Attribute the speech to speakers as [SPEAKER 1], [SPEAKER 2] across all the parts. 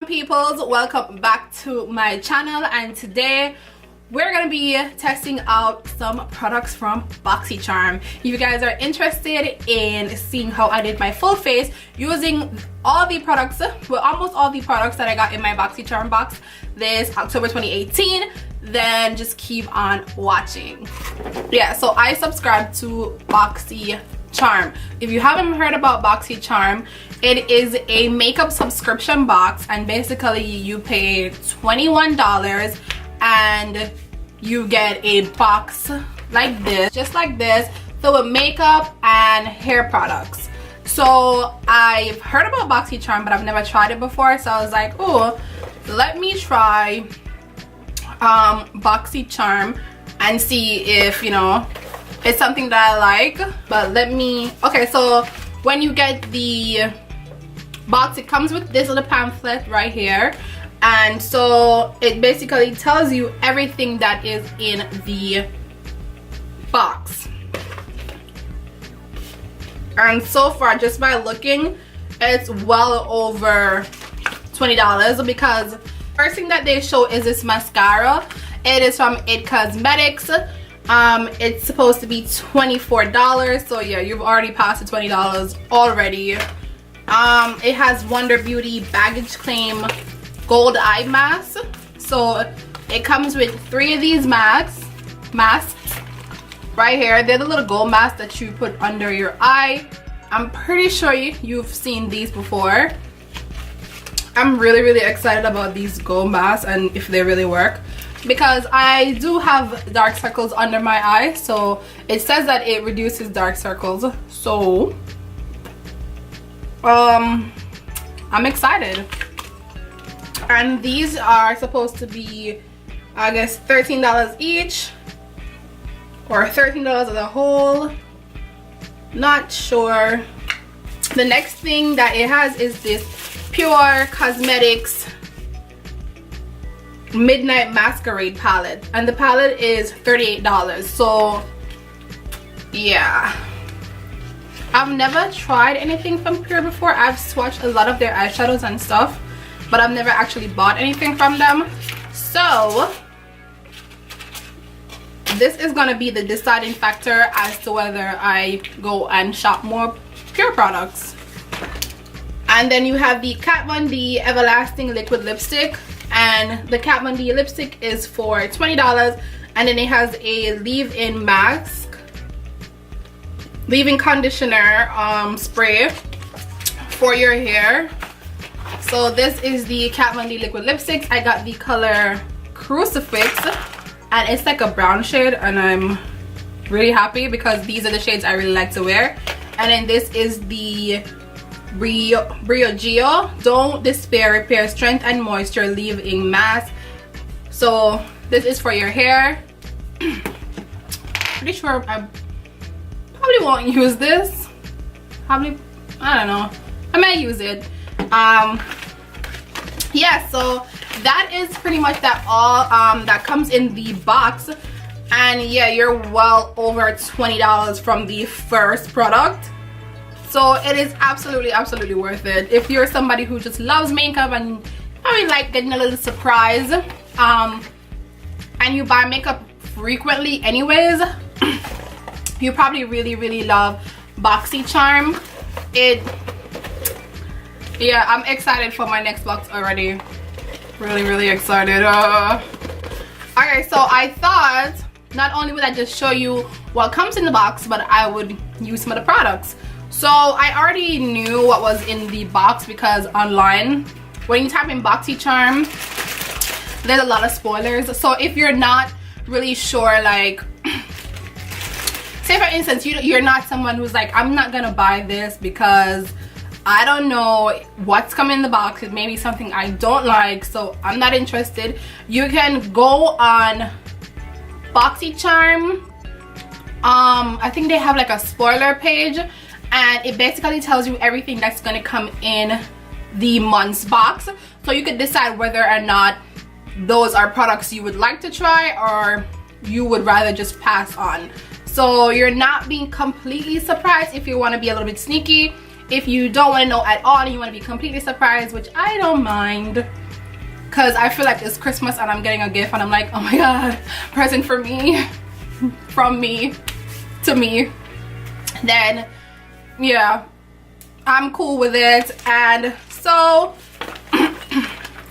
[SPEAKER 1] peoples, welcome back to my channel, and today we're gonna be testing out some products from Boxy. If you guys are interested in seeing how I did my full face using all the products, well, almost all the products that I got in my Boxy box this October 2018, then just keep on watching. Yeah, so I subscribe to Boxy. If you haven't heard about Boxy, it is a makeup subscription box, and basically you pay $21 and you get a box like this, just like this, filled with makeup and hair products. So I've heard about Boxy, but I've never tried it before, so I was like, oh, let me try Boxy and see if, you know, it's something that I like. But okay, so when you get the box, it comes with this little pamphlet right here, and so it basically tells you everything that is in the box. And so far, just by looking, it's well over $20, because first thing that they show is this mascara. It is from It Cosmetics. It's supposed to be $24, so yeah, you've already passed the $20 already. It has Wonder Beauty Baggage Claim Gold Eye Mask. So it comes with 3 of these masks right here. They're the little gold masks that you put under your eye. I'm pretty sure you've seen these before. I'm really excited about these gold masks and if they really work, because I do have dark circles under my eyes, so it says that it reduces dark circles. So I'm excited. And these are supposed to be, I guess, $13 each, or $13 as a whole, not sure. The next thing that it has is this Pure Cosmetics Midnight Masquerade palette, and the palette is $38. So yeah, I've never tried anything from Pure before. I've swatched a lot of their eyeshadows and stuff, but I've never actually bought anything from them. So this is gonna be the deciding factor as to whether I go and shop more Pure products. And then you have the Kat Von D Everlasting Liquid Lipstick, and the Kat Von D lipstick is for $20, and then it has a leave-in mask, leave-in conditioner spray for your hair. So this is the Kat Von D liquid lipstick. I got the color Crucifix, and it's like a brown shade, and I'm really happy because these are the shades I really like to wear. And then this is the Briogeo Don't Despair Repair Strength and Moisture Leave-In Mask. So this is for your hair. Pretty sure I probably won't use this. Probably, I don't know, I might use it. Yeah, so that is pretty much that all that comes in the box. And yeah, you're well over $20 from the first product. So it is absolutely worth it if you're somebody who just loves makeup and probably like getting a little surprise, and you buy makeup frequently anyways. You probably really love Boxy. Yeah, I'm excited for my next box already. Really excited. Okay, so I thought not only would I just show you what comes in the box, but I would use some of the products. So I already knew what was in the box, because online when you type in Boxy, there's a lot of spoilers. So if you're not really sure, like say for instance you're not someone who's like, I'm not gonna buy this because I don't know what's coming in the box, it may be something I don't like, so I'm not interested, you can go on Boxy. I think they have like a spoiler page, and it basically tells you everything that's going to come in the month's box, so you could decide whether or not those are products you would like to try or you would rather just pass on. So you're not being completely surprised if you want to be a little bit sneaky. if you don't want to know at all and you want to be completely surprised, which I don't mind, because I feel like it's Christmas and I'm getting a gift and I'm like, oh my god, present for me, from me to me, then yeah, I'm cool with it. And so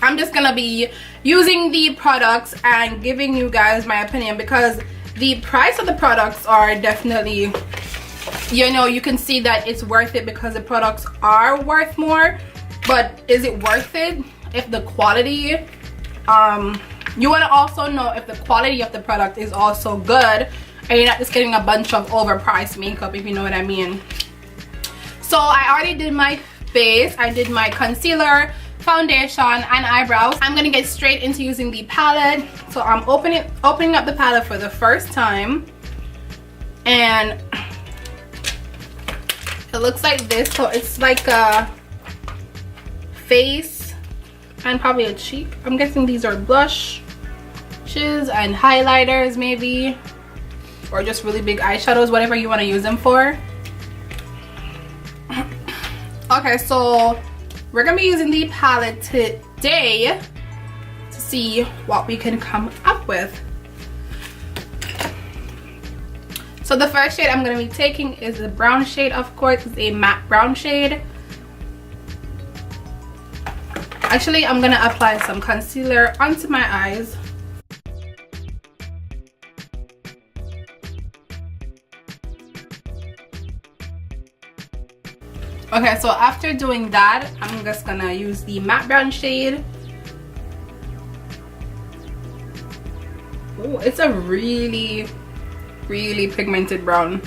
[SPEAKER 1] I'm just gonna be using the products and giving you guys my opinion, because the price of the products are definitely, you know, you can see that it's worth it because the products are worth more. But is it worth it if the quality, you want to also know if the quality of the product is also good and you're not just getting a bunch of overpriced makeup, if you know what I mean. So I already did my face, I did my concealer, foundation, and eyebrows. I'm gonna get straight into using the palette. So I'm opening up the palette for the first time, and it looks like this. So it's like a face and probably a cheek. I'm guessing these are blushes and highlighters maybe, or just really big eyeshadows, whatever you want to use them for. Okay, so we're gonna be using the palette today to see what we can come up with. So the first shade I'm gonna be taking is the brown shade. Of course, it's a matte brown shade. Actually, I'm gonna apply some concealer onto my eyes. Okay, so after doing that, I'm just gonna use the matte brown shade. Oh, it's a really pigmented brown.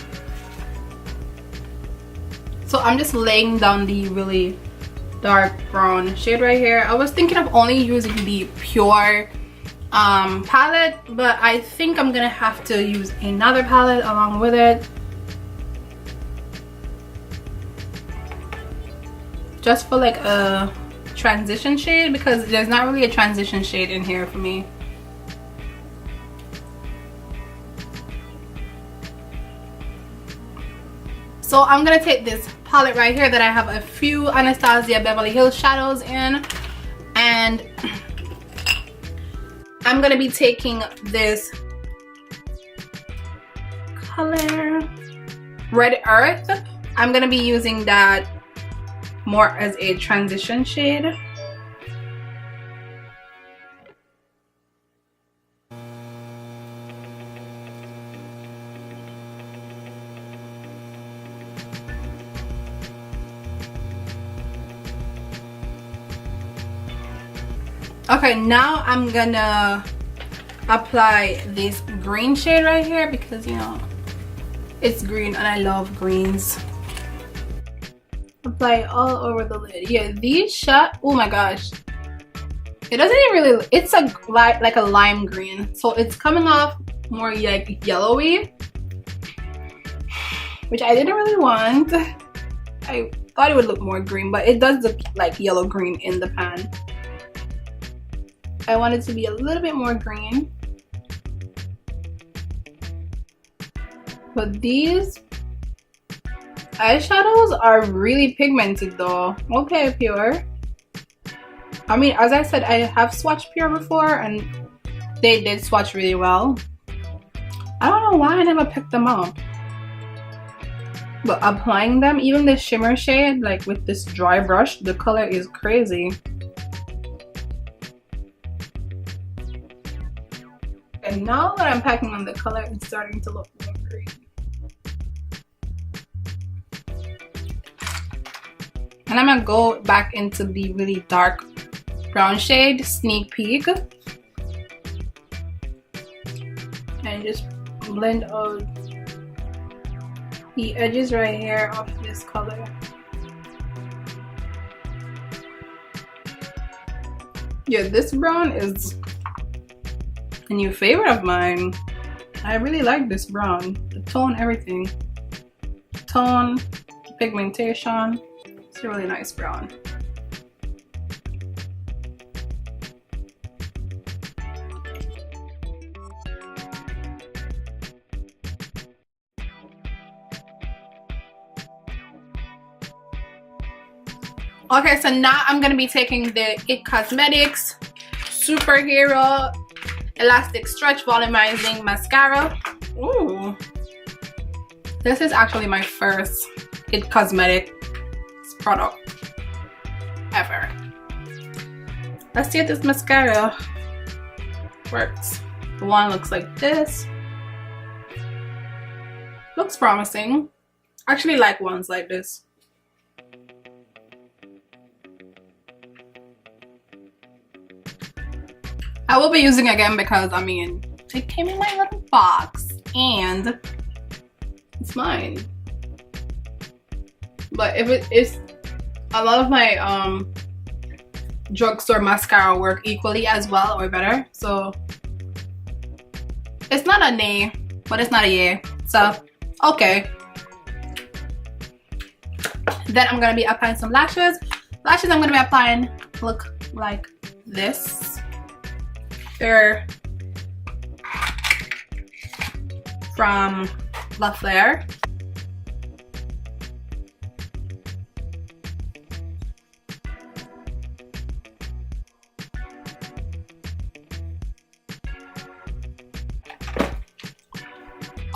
[SPEAKER 1] So I'm just laying down the really dark brown shade right here. I was thinking of only using the pure palette, but I think I'm gonna have to use another palette along with it, just for like a transition shade, because there's not really a transition shade in here for me. So I'm gonna take this palette right here that I have a few Anastasia Beverly Hills shadows in, and I'm gonna be taking this color Red Earth. I'm gonna be using that more as a transition shade. Okay, now I'm gonna apply this green shade right here because, you know, it's green and I love greens. Apply it all over the lid. Yeah, these shot, oh my gosh, it doesn't even really, it's a like a lime green, so it's coming off more like yellowy, which I didn't really want. I thought it would look more green, but it does look like yellow green in the pan. I want it to be a little bit more green. But these eyeshadows are really pigmented though. Okay, Pure. I mean, as I said, I have swatched Pure before and they did swatch really well. I don't know why I never picked them up. But applying them, even the shimmer shade, like with this dry brush, the color is crazy. And now that I'm packing on the color, it's starting to look more green. And I'm gonna go back into the really dark brown shade, Sneak Peek. And just blend out the edges right here of this color. Yeah, this brown is a new favorite of mine. I really like this brown. The tone, everything. The tone, the pigmentation. It's a really nice brown. Okay, so now I'm gonna be taking the It Cosmetics Superhero Elastic Stretch Volumizing Mascara. Ooh, this is actually my first It Cosmetics product ever. Let's see if this mascara works. The one looks like this. Looks promising. I actually like ones like this. I will be using it again because, I mean, it came in my little box and it's mine. But if it is, a lot of my drugstore mascara work equally as well or better. So it's not a nay, but it's not a yay. So, okay. Then I'm gonna be applying some lashes. Lashes I'm gonna be applying look like this. They're from La Fleur.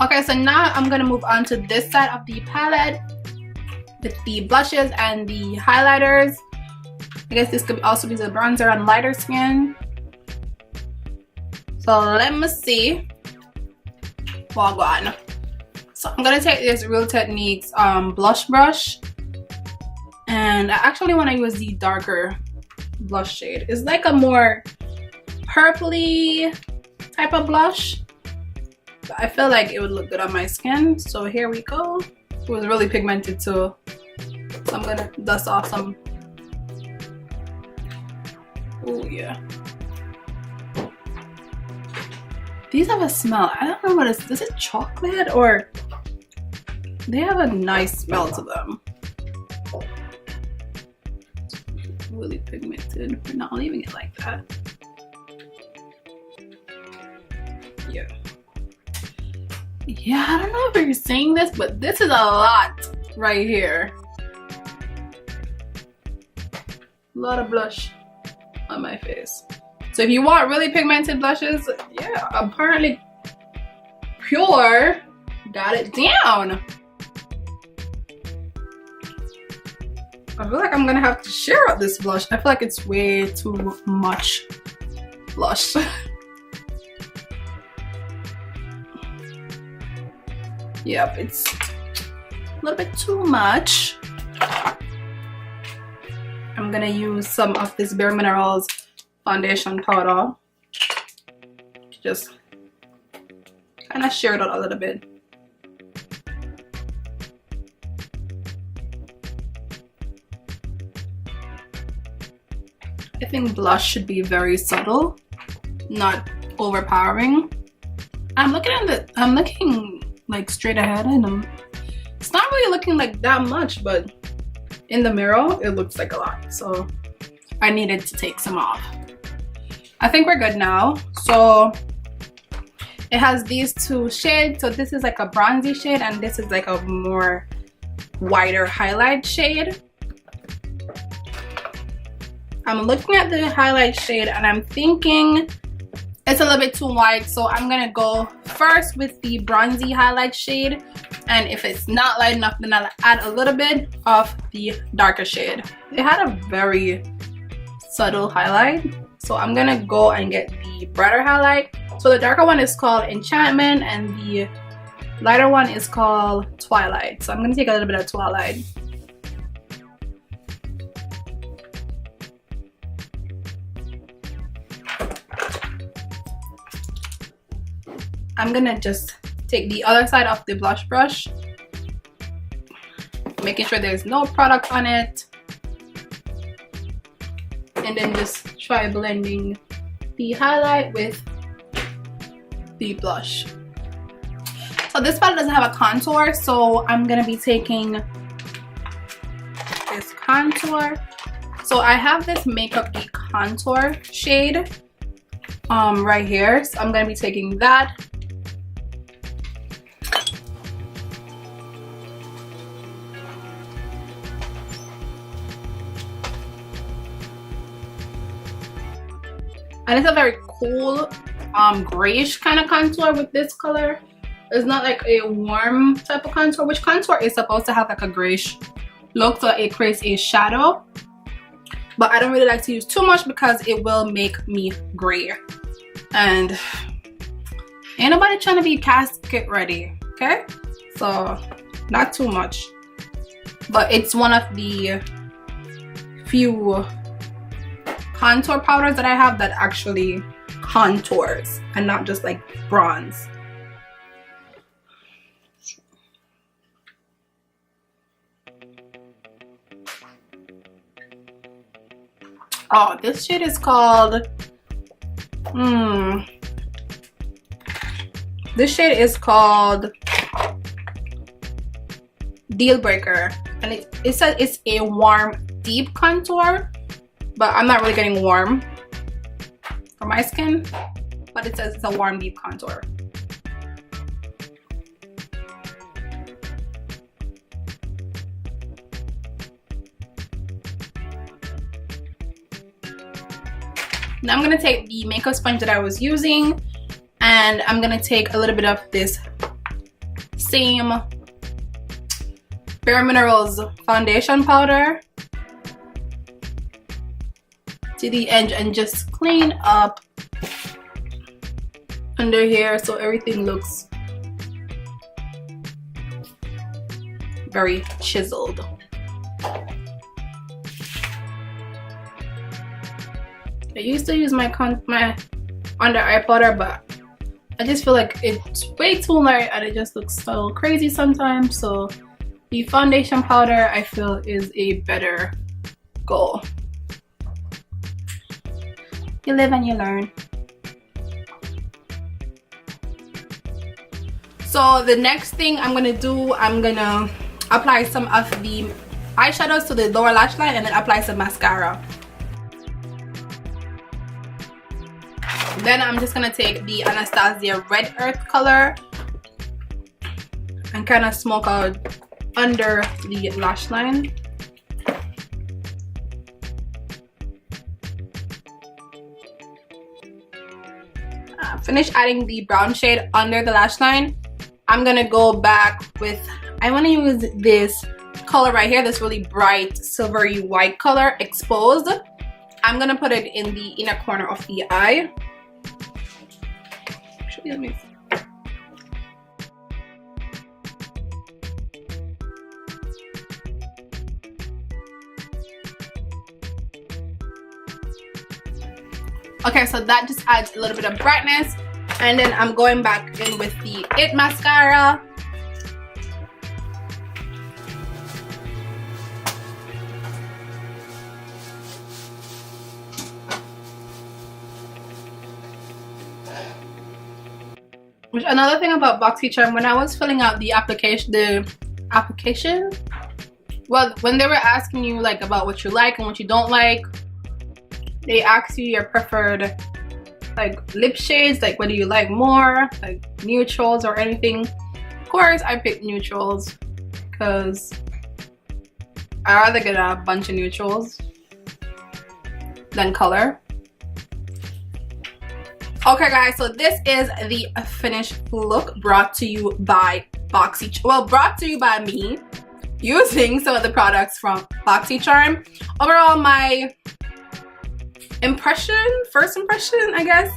[SPEAKER 1] Okay, so now I'm gonna move on to this side of the palette with the blushes and the highlighters. I guess this could also be the bronzer on lighter skin. So let me see. Well, on. So I'm gonna take this Real Techniques blush brush, and I actually want to use the darker blush shade. It's like a more purpley type of blush. But I feel like it would look good on my skin. So here we go. It was really pigmented too. So I'm gonna dust off some. Oh yeah. These have a smell. I don't know what it is. Is it chocolate or they have a nice smell to them. It's really pigmented. We're not leaving it like that. Yeah. Yeah, I don't know if you're seeing this, but this is a lot right here. A lot of blush on my face. So if you want really pigmented blushes, yeah, apparently Pure got it down. I feel like I'm gonna have to share out this blush. I feel like it's way too much blush. Yep, it's a little bit too much. I'm gonna use some of this Bare Minerals foundation powder. Just kind of share it out a little bit. I think blush should be very subtle, not overpowering. I'm looking like straight ahead, and it's not really looking like that much, but in the mirror it looks like a lot, so I needed to take some off. I think we're good now. So it has these two shades. So this is like a bronzy shade and this is like a more wider highlight shade. I'm looking at the highlight shade and I'm thinking it's a little bit too light, so I'm gonna go first with the bronzy highlight shade, and if it's not light enough then I'll add a little bit of the darker shade. It had a very subtle highlight, so I'm gonna go and get the brighter highlight. So the darker one is called Enchantment and the lighter one is called Twilight. So I'm gonna take a little bit of Twilight. I'm gonna just take the other side of the blush brush, making sure there's no product on it, and then just try blending the highlight with the blush. So this palette doesn't have a contour, so I'm gonna be taking this contour. So I have this Makeup Geek contour shade right here, so I'm gonna be taking that. and it's a very cool grayish kind of contour with this color. It's not like a warm type of contour, which contour is supposed to have like a grayish look, so it creates a shadow. But I don't really like to use too much because it will make me gray, and ain't nobody trying to be casket ready, okay? So not too much, but it's one of the few contour powders that I have that actually contours and not just like bronze. Oh, this shade is called this shade is called Deal Breaker, and it says it's a warm deep contour, but I'm not really getting warm for my skin, but it says it's a warm deep contour. Now I'm gonna take the makeup sponge that I was using, and I'm gonna take a little bit of this same Bare Minerals foundation powder to the edge and just clean up under here so everything looks very chiseled. I used to use my under eye powder, but I just feel like it's way too light and it just looks so crazy sometimes. So the foundation powder I feel is a better goal. You live and you learn. So the next thing I'm gonna do, I'm gonna apply some of the eyeshadows to the lower lash line and then apply some mascara. Then I'm just gonna take the Anastasia Red Earth color and kind of smoke out under the lash line. Finish adding the brown shade under the lash line. I'm gonna go back with, I want to use this color right here, this really bright silvery white color, Exposed. I'm gonna put it in the inner corner of the eye. Let me see. Okay, so that just adds a little bit of brightness, and then I'm going back in with the It mascara. Which, another thing about BoxyCharm, when I was filling out the application, well, when they were asking you like about what you like and what you don't like, they ask you your preferred like lip shades, like what do you like more, like neutrals or anything. Of course I picked neutrals because I rather get a bunch of neutrals than color. Okay guys, so this is the finished look brought to you by Boxy, well, brought to you by me using some of the products from BoxyCharm. Overall, my first impression, I guess,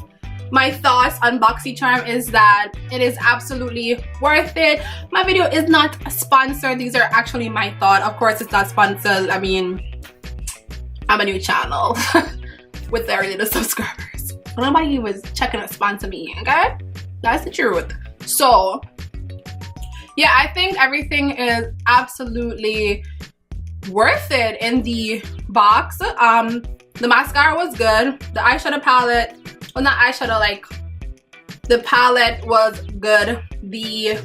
[SPEAKER 1] my thoughts on BoxyCharm is that it is absolutely worth it. My video is not sponsored, these are actually my thought. Of course it's not sponsored, I mean, I'm a new channel with very little subscribers. Nobody was checking to sponsor me, okay? That's the truth. So yeah, I think everything is absolutely worth it in the box. The mascara was good. The eyeshadow palette, well, not eyeshadow, like the palette was good. The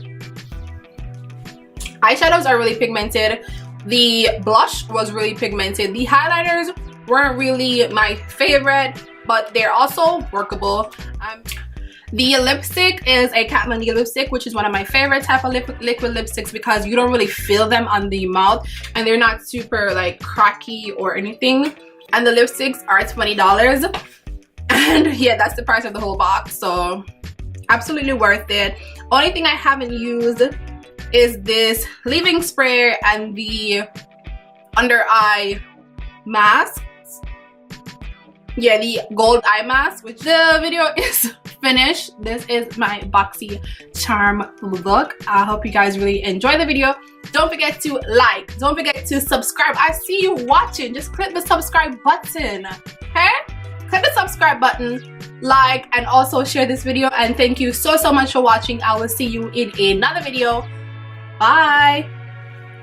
[SPEAKER 1] eyeshadows are really pigmented. The blush was really pigmented. The highlighters weren't really my favorite, but they're also workable. The lipstick is a Kat Von D lipstick, which is one of my favorite type of liquid lipsticks because you don't really feel them on the mouth and they're not super like cracky or anything. And the lipsticks are $20. and yeah, that's the price of the whole box, so absolutely worth it. Only thing I haven't used is this leave-in spray and the under eye mask. Yeah, the gold eye mask, which the video is finished. This is my Boxy Charm look. I hope you guys really enjoy the video. Don't forget to like, don't forget to subscribe. I see you watching. Just click the subscribe button, okay? Click the subscribe button, like, and also share this video. And thank you so much for watching. I will see you in another video. Bye.